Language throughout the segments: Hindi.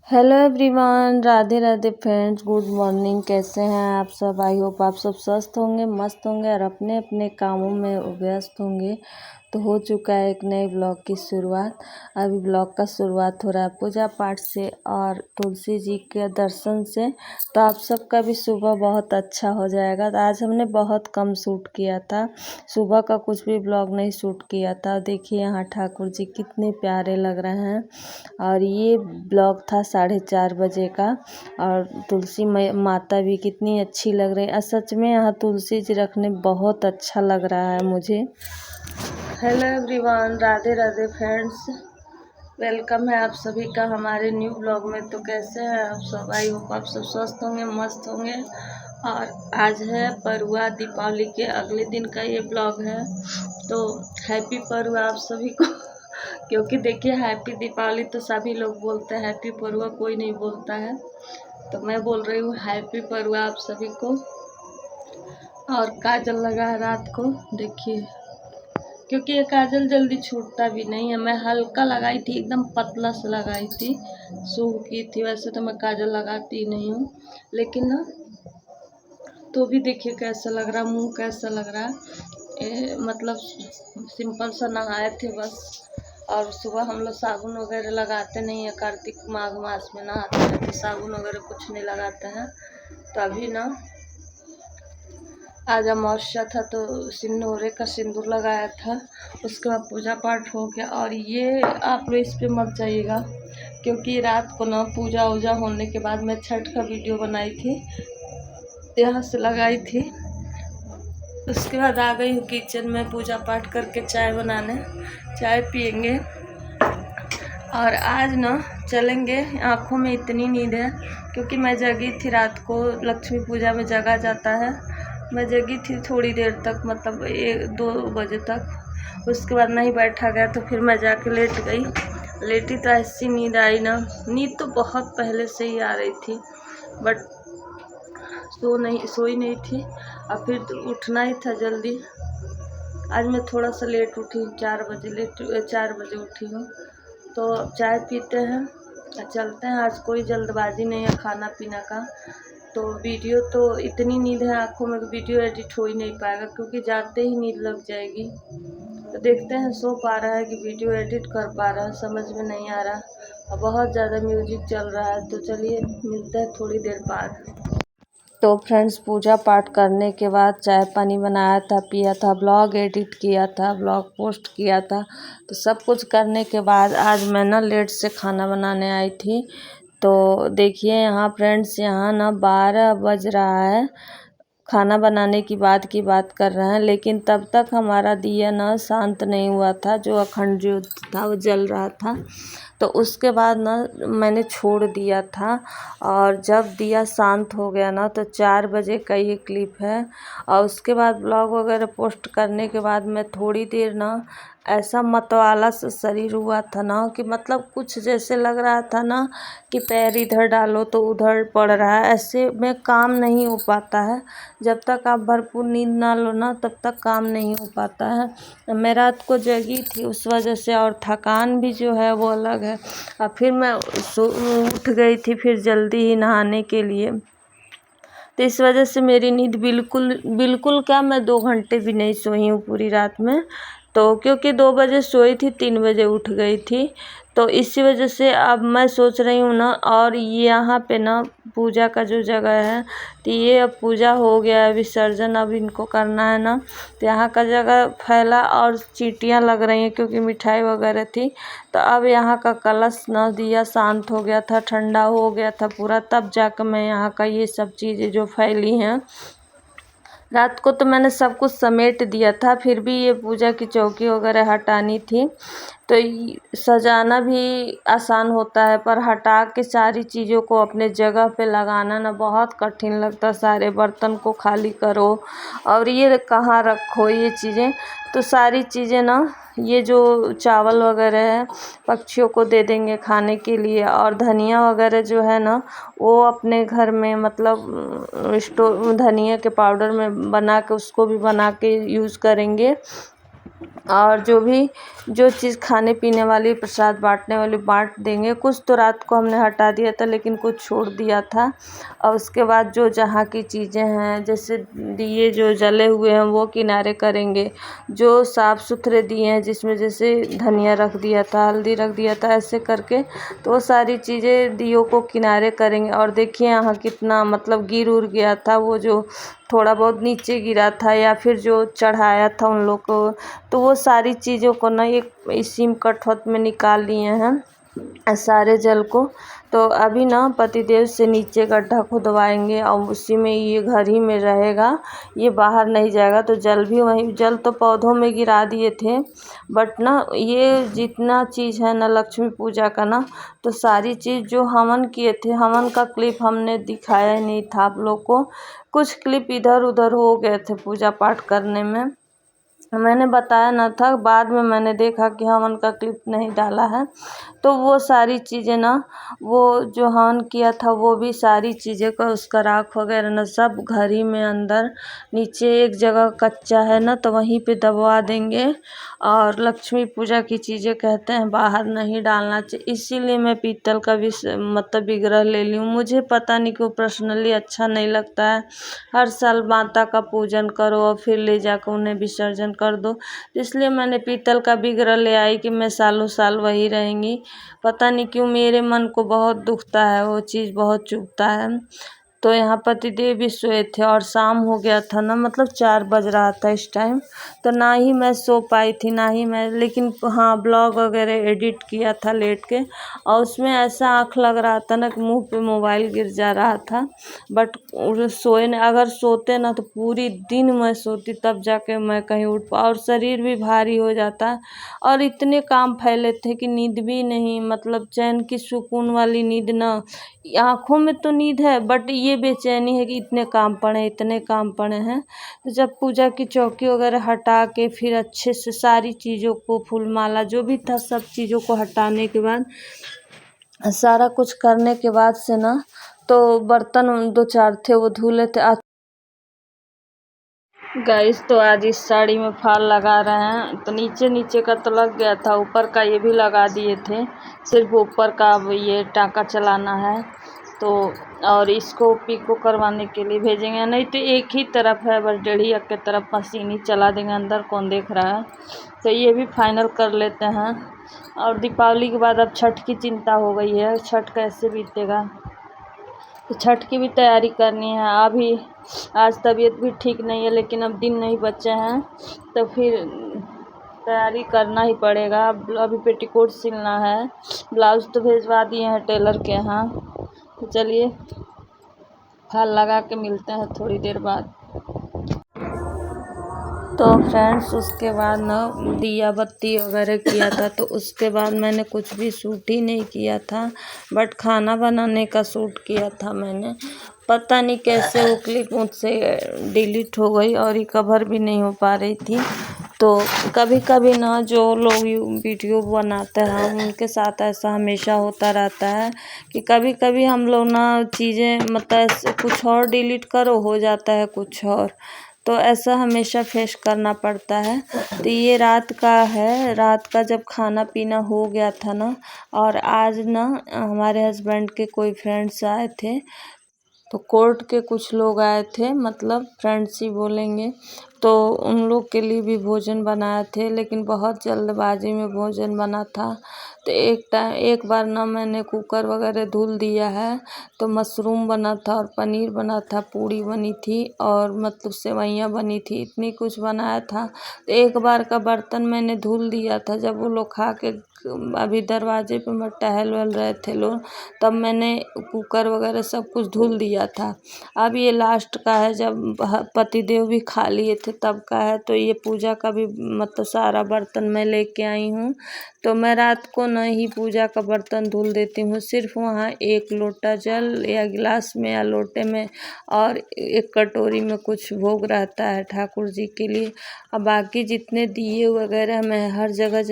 Hello everyone, Radhe Radhe friends, good morning. कैसे हैं आप सब? आई होप आप सब स्वस्थ होंगे, मस्त होंगे और अपने अपने कामों में व्यस्त होंगे। तो हो चुका है एक नए ब्लॉग की शुरुआत। अभी ब्लॉग का शुरुआत हो रहा है पूजा पाठ से और तुलसी जी के दर्शन से। तो आप सबका भी सुबह बहुत अच्छा हो जाएगा। तो आज हमने बहुत कम शूट किया था, सुबह का कुछ भी ब्लॉग नहीं शूट किया था। देखिए यहाँ ठाकुर जी कितने प्यारे लग रहे हैं। और ये ब्लॉग था 4:30 बजे का। और तुलसी माता भी कितनी अच्छी लग रही है। सच में यहाँ तुलसी जी रखने बहुत अच्छा लग रहा है मुझे। Hello everyone, Radhe Radhe friends, welcome है आप सभी का हमारे न्यू ब्लॉग में। तो कैसे हैं आप सब? आई होप आप सब स्वस्थ होंगे, मस्त होंगे। और आज है परुआ, दीपावली के अगले दिन का ये ब्लॉग है। तो हैप्पी परुआ आप सभी को क्योंकि देखिए हैप्पी दीपावली तो सभी लोग बोलते हैं, हैप्पी परुआ कोई नहीं बोलता है। तो मैं बोल रही हूँ हैप्पी परुआ आप सभी को। और काजल लगा है रात को, देखिए, क्योंकि ये काजल जल्दी छूटता भी नहीं है। मैं हल्का लगाई थी, एकदम पतला से लगाई थी, सूख की थी। वैसे तो मैं काजल लगाती नहीं हूँ, लेकिन ना तो भी देखिए कैसा लग रहा, मुंह कैसा लग रहा है। मतलब सिंपल सा नहाए थे बस। और सुबह हम लोग साबुन वगैरह लगाते नहीं है, कार्तिक माघ मास में नहाते हैं तो साबुन वगैरह कुछ नहीं लगाते हैं। तो अभी ना आज अमावस्या था तो सिंदूरे का सिंदूर लगाया था। उसके बाद पूजा पाठ हो गया। और ये आप लोग इस पे मत जाइएगा, क्योंकि रात को ना पूजा वूजा होने के बाद मैं छठ का वीडियो बनाई थी, यहाँ से लगाई थी। उसके बाद आ गई हूँ किचन में पूजा पाठ करके चाय बनाने, चाय पियेंगे। और आज ना चलेंगे, आँखों में इतनी नींद है क्योंकि मैं जगी थी रात को, लक्ष्मी पूजा में जगा जाता है। मैं जगी थी थोड़ी देर तक, मतलब 1-2 बजे तक। उसके बाद नहीं बैठा गया तो फिर मैं जाके लेट गई। लेटी तो ऐसी नींद आई ना, नींद तो बहुत पहले से ही आ रही थी, बट सोई नहीं थी। और फिर तो उठना ही था जल्दी। आज मैं थोड़ा सा लेट उठी, 4 बजे उठी हूँ। तो चाय पीते हैं, चलते हैं। आज कोई जल्दबाजी नहीं है खाना पीना का। तो वीडियो तो इतनी नींद है आँखों में, वीडियो एडिट हो ही नहीं पाएगा क्योंकि जाते ही नींद लग जाएगी। तो देखते हैं सो पा रहा है कि वीडियो एडिट कर पा रहा है, समझ में नहीं आ रहा। और बहुत ज़्यादा म्यूजिक चल रहा है। तो चलिए मिलते हैं थोड़ी देर बाद। तो फ्रेंड्स, पूजा पाठ करने के बाद चाय पानी बनाया था, पिया था, ब्लॉग एडिट किया था, ब्लॉग पोस्ट किया था। तो सब कुछ करने के बाद आज मैं ना लेट से खाना बनाने आई थी। तो देखिए यहाँ फ्रेंड्स, यहाँ ना 12 बज रहा है, खाना बनाने की बात कर रहे हैं। लेकिन तब तक हमारा दिया ना शांत नहीं हुआ था, जो अखंड ज्योत था वो जल रहा था। तो उसके बाद ना मैंने छोड़ दिया था। और जब दिया शांत हो गया ना तो 4 बजे का ये क्लिप है। और उसके बाद ब्लॉग वगैरह पोस्ट करने के बाद मैं थोड़ी देर ना ऐसा मतवाला सा शरीर हुआ था ना कि मतलब कुछ जैसे लग रहा था ना कि पैर इधर डालो तो उधर पड़ रहा है। ऐसे में काम नहीं हो पाता है, जब तक आप भरपूर नींद ना लो ना तब तक काम नहीं हो पाता है। मैं रात को जगी थी उस वजह से, और थकान भी जो है वो अलग है। और फिर मैं उठ गई थी फिर जल्दी ही नहाने के लिए। तो इस वजह से मेरी नींद बिल्कुल क्या, मैं 2 घंटे भी नहीं सोई हूँ पूरी रात में। तो क्योंकि 2 बजे सोई थी, 3 बजे उठ गई थी। तो इसी वजह से अब मैं सोच रही हूँ ना, और यहाँ पे ना पूजा का जो जगह है, तो ये अब पूजा हो गया है, विसर्जन अब इनको करना है ना। तो यहाँ का जगह फैला और चींटियाँ लग रही हैं क्योंकि मिठाई वगैरह थी। तो अब यहाँ का कलश ना दिया शांत हो गया था, ठंडा हो गया था पूरा, तब जाकर मैं यहाँ का ये सब चीज़ें जो फैली हैं। रात को तो मैंने सब कुछ समेट दिया था, फिर भी ये पूजा की चौकी वगैरह हटानी थी। तो सजाना भी आसान होता है, पर हटा के सारी चीज़ों को अपने जगह पे लगाना ना बहुत कठिन लगता है। सारे बर्तन को खाली करो और ये कहाँ रखो ये चीज़ें। तो सारी चीज़ें ना, ये जो चावल वगैरह है पक्षियों को दे देंगे खाने के लिए। और धनिया वगैरह जो है ना, वो अपने घर में मतलब धनिया के पाउडर में बना के उसको भी बना के यूज़ करेंगे। और जो चीज़ खाने पीने वाली प्रसाद बांटने वाली बांट देंगे। कुछ तो रात को हमने हटा दिया था, लेकिन कुछ छोड़ दिया था। और उसके बाद जो जहाँ की चीज़ें हैं, जैसे दिए जो जले हुए हैं वो किनारे करेंगे। जो साफ़ सुथरे दिए हैं, जिसमें जैसे धनिया रख दिया था, हल्दी रख दिया था, ऐसे करके तो वो सारी चीज़ें दियों को किनारे करेंगे। और देखिए यहाँ कितना मतलब गिर उड़ गया था, वो जो थोड़ा बहुत नीचे गिरा था या फिर जो चढ़ाया था उन लोग को, तो वो सारी चीज़ों को ना एक इसी कठौत में निकाल लिए हैं सारे जल को। तो अभी ना पतिदेव से नीचे गड्ढा खुदवाएंगे और उसी में ये घर ही में रहेगा, ये बाहर नहीं जाएगा। तो जल भी वहीं, जल तो पौधों में गिरा दिए थे, बट ना ये जितना चीज़ है ना लक्ष्मी पूजा का ना, तो सारी चीज़ जो हवन किए थे, हवन का क्लिप हमने दिखाया ही नहीं था आप लोग को। कुछ क्लिप इधर उधर हो गए थे पूजा पाठ करने में, मैंने बताया ना था। बाद में मैंने देखा कि हवन का क्लिप नहीं डाला है, तो वो सारी चीज़ें ना, वो जो हवन किया था वो भी सारी चीज़ें का उसका राख वगैरह ना सब घर ही में अंदर नीचे एक जगह कच्चा है ना, तो वहीं पे दबवा देंगे। और लक्ष्मी पूजा की चीज़ें कहते हैं बाहर नहीं डालना चाहिए, इसीलिए मैं पीतल का भी मतलब विग्रह ले ली हूँ। मुझे पता नहीं क्यों पर्सनली अच्छा नहीं लगता है। हर साल माता का पूजन करो और फिर ले जाकर उन्हें विसर्जन कर दो, इसलिए मैंने पीतल का विग्रह ले आई कि मैं सालों साल वही रहेंगी। पता नहीं क्यों मेरे मन को बहुत दुखता है, वो चीज़ बहुत चुभता है। तो यहाँ पतिदेव भी सोए थे और शाम हो गया था ना, मतलब 4 बज रहा था इस टाइम। तो ना ही मैं सो पाई थी, ना ही मैं, लेकिन हाँ ब्लॉग वगैरह एडिट किया था लेट के, और उसमें ऐसा आँख लग रहा था ना कि मुंह पे मोबाइल गिर जा रहा था। बट सोए नहीं, अगर सोते ना तो पूरी दिन मैं सोती, तब जाके मैं कहीं उठ पा, और शरीर भी भारी हो जाता। और इतने काम फैले थे कि नींद भी नहीं, मतलब चैन की सुकून वाली नींद ना, आँखों में तो नींद है बट ये बेचैनी है कि इतने काम पड़े, इतने काम पड़े हैं। तो जब पूजा की चौकी वगैरह हटा के फिर अच्छे से सारी चीज़ों को, फूल माला जो भी था सब चीज़ों को हटाने के बाद, सारा कुछ करने के बाद से ना, तो बर्तन 2-4 थे वो धुले थे। गाइस तो आज इस साड़ी में फाल लगा रहे हैं, तो नीचे नीचे का तो लग गया था, ऊपर का ये भी लगा दिए थे, सिर्फ ऊपर का अब ये टाँका चलाना है। तो और इसको पिको करवाने के लिए भेजेंगे, नहीं तो एक ही तरफ है बस, डेढ़ी एक के तरफ मशीन ही चला देंगे, अंदर कौन देख रहा है। तो ये भी फाइनल कर लेते हैं। और दीपावली के बाद अब छठ की चिंता हो गई है, छठ कैसे बीतेगा, तो छठ की भी तैयारी करनी है। अभी आज तबीयत भी ठीक नहीं है, लेकिन अब दिन नहीं बचे हैं, तो फिर तैयारी करना ही पड़ेगा। अभी पेटीकोट सिलना है, ब्लाउज तो भेजवा दिए हैं टेलर के यहाँ। तो चलिए फाल लगा के मिलते हैं थोड़ी देर बाद। तो फ्रेंड्स उसके बाद ना दिया बत्ती वगैरह किया था, तो उसके बाद मैंने कुछ भी शूट ही नहीं किया था, बट खाना बनाने का शूट किया था मैंने। पता नहीं कैसे वो क्लिप मुझसे डिलीट हो गई और रिकवर भी नहीं हो पा रही थी। तो कभी कभी ना जो लोग वीडियो बनाते हैं उनके साथ ऐसा हमेशा होता रहता है कि कभी कभी हम लोग ना चीज़ें मतलब ऐसे कुछ और डिलीट करो, हो जाता है कुछ और, तो ऐसा हमेशा फेस करना पड़ता है। तो ये रात का है, रात का जब खाना पीना हो गया था ना, और आज ना हमारे हस्बैंड के कोई फ्रेंड्स आए थे, तो कोर्ट के कुछ लोग आए थे, मतलब फ्रेंड्स ही बोलेंगे। तो उन लोग के लिए भी भोजन बनाए थे, लेकिन बहुत जल्दबाजी में भोजन बना था। तो एक बार ना मैंने कुकर वगैरह धुल दिया है, तो मशरूम बना था और पनीर बना था, पूड़ी बनी थी और मतलब सेवइयाँ बनी थी, इतनी कुछ बनाया था। तो एक बार का बर्तन मैंने धुल दिया था, जब वो लोग खा के अभी दरवाजे पे मैं टहल वहल रहे थे लोग, तब मैंने कुकर वगैरह सब कुछ धुल दिया था। अब ये लास्ट का है, जब पतिदेव भी खा लिए थे तब का है। तो ये पूजा का भी मतलब सारा बर्तन मैं लेके आई हूँ। तो मैं रात को न ही पूजा का बर्तन धुल देती हूँ, सिर्फ वहाँ 1 लोटा जल या गिलास में या लोटे में और एक कटोरी में कुछ भोग रहता है ठाकुर जी के लिए। अब बाकी जितने दिए वगैरह मैं हर जगह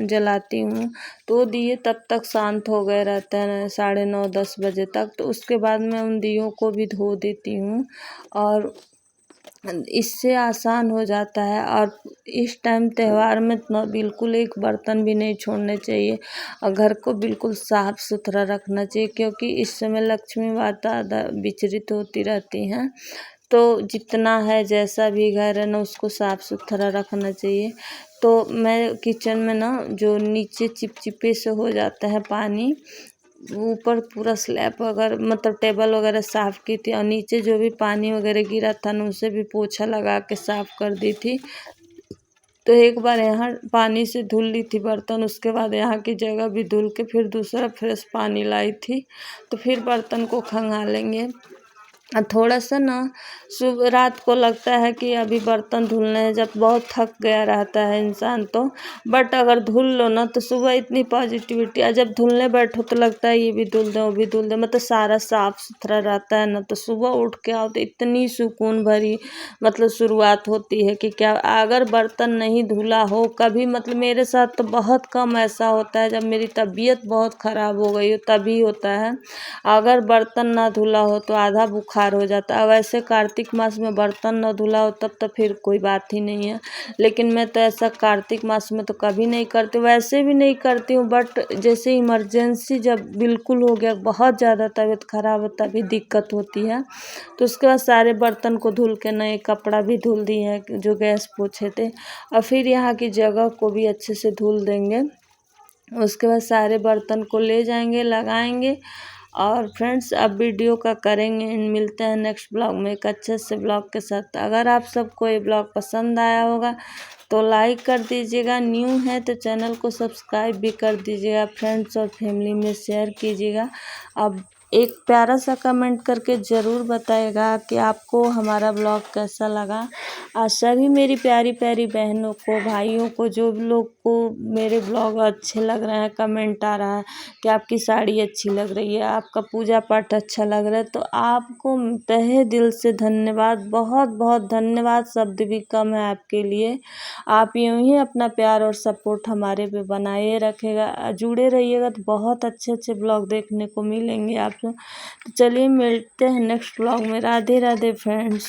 जलाती हूँ, तो दिए तब तक शांत हो गए रहते हैं 9:30-10 बजे तक। तो उसके बाद मैं उन दियों को भी धो देती हूँ और इससे आसान हो जाता है। और इस टाइम त्यौहार में तो बिल्कुल एक बर्तन भी नहीं छोड़ने चाहिए और घर को बिल्कुल साफ सुथरा रखना चाहिए, क्योंकि इस समय लक्ष्मी माता विचरित होती रहती हैं। तो जितना है जैसा भी घर है ना उसको साफ सुथरा रखना चाहिए। तो मैं किचन में ना जो नीचे चिपचिपे से हो जाता है पानी, ऊपर पूरा स्लैब वगैरह मतलब टेबल वगैरह साफ़ की थी, और नीचे जो भी पानी वगैरह गिरा था ना उसे भी पोछा लगा के साफ़ कर दी थी। तो एक बार यहाँ पानी से धुल ली थी बर्तन, उसके बाद यहाँ की जगह भी धुल के फिर दूसरा फ्रेश पानी लाई थी। तो फिर बर्तन को खंगालेंगे। थोड़ा सा ना सुबह रात को लगता है कि अभी बर्तन धुलने हैं, जब बहुत थक गया रहता है इंसान तो, बट अगर धुल लो ना तो सुबह इतनी पॉजिटिविटी, और जब धुलने बैठो तो लगता है ये भी धुल दो वो भी धुल दो, मतलब सारा साफ सुथरा रहता है ना। तो सुबह उठ के आओ तो इतनी सुकून भरी मतलब शुरुआत होती है कि क्या, अगर बर्तन नहीं धुला हो कभी, मतलब मेरे साथ तो बहुत कम ऐसा होता है, जब मेरी तबीयत बहुत ख़राब हो गई हो तभी होता है। अगर बर्तन ना धुला हो तो आधा बुखार हो जाता है। वैसे कार्तिक मास में बर्तन ना धुला हो तब तो फिर कोई बात ही नहीं है, लेकिन मैं तो ऐसा कार्तिक मास में तो कभी नहीं करती, वैसे भी नहीं करती हूँ। बट जैसे इमरजेंसी जब बिल्कुल हो गया, बहुत ज़्यादा तबीयत ख़राब हो, तभी दिक्कत होती है। तो उसके बाद सारे बर्तन को धुल के नए कपड़ा भी धुल दिए हैं जो गैस पोछे थे, और फिर यहाँ की जगह को भी अच्छे से धुल देंगे। उसके बाद सारे बर्तन को ले जाएंगे, लगाएंगे। और फ्रेंड्स अब वीडियो का करेंगे, मिलते हैं नेक्स्ट ब्लॉग में एक अच्छे से ब्लॉग के साथ। अगर आप सबको ये ब्लॉग पसंद आया होगा तो लाइक कर दीजिएगा, न्यू है तो चैनल को सब्सक्राइब भी कर दीजिएगा, फ्रेंड्स और फैमिली में शेयर कीजिएगा। अब एक प्यारा सा कमेंट करके ज़रूर बताइएगा कि आपको हमारा ब्लॉग कैसा लगा। और सभी मेरी प्यारी प्यारी बहनों को, भाइयों को, जो लोग को मेरे ब्लॉग अच्छे लग रहे हैं, कमेंट आ रहा है कि आपकी साड़ी अच्छी लग रही है, आपका पूजा पाठ अच्छा लग रहा है, तो आपको तहे दिल से धन्यवाद, बहुत बहुत धन्यवाद, शब्द भी कम है आपके लिए। आप यूँ ही अपना प्यार और सपोर्ट हमारे पे बनाए रखेगा, जुड़े रहिएगा तो बहुत अच्छे अच्छे ब्लॉग देखने को मिलेंगे आपको। तो चलिए मिलते हैं नेक्स्ट ब्लॉग में। राधे राधे फ्रेंड्स।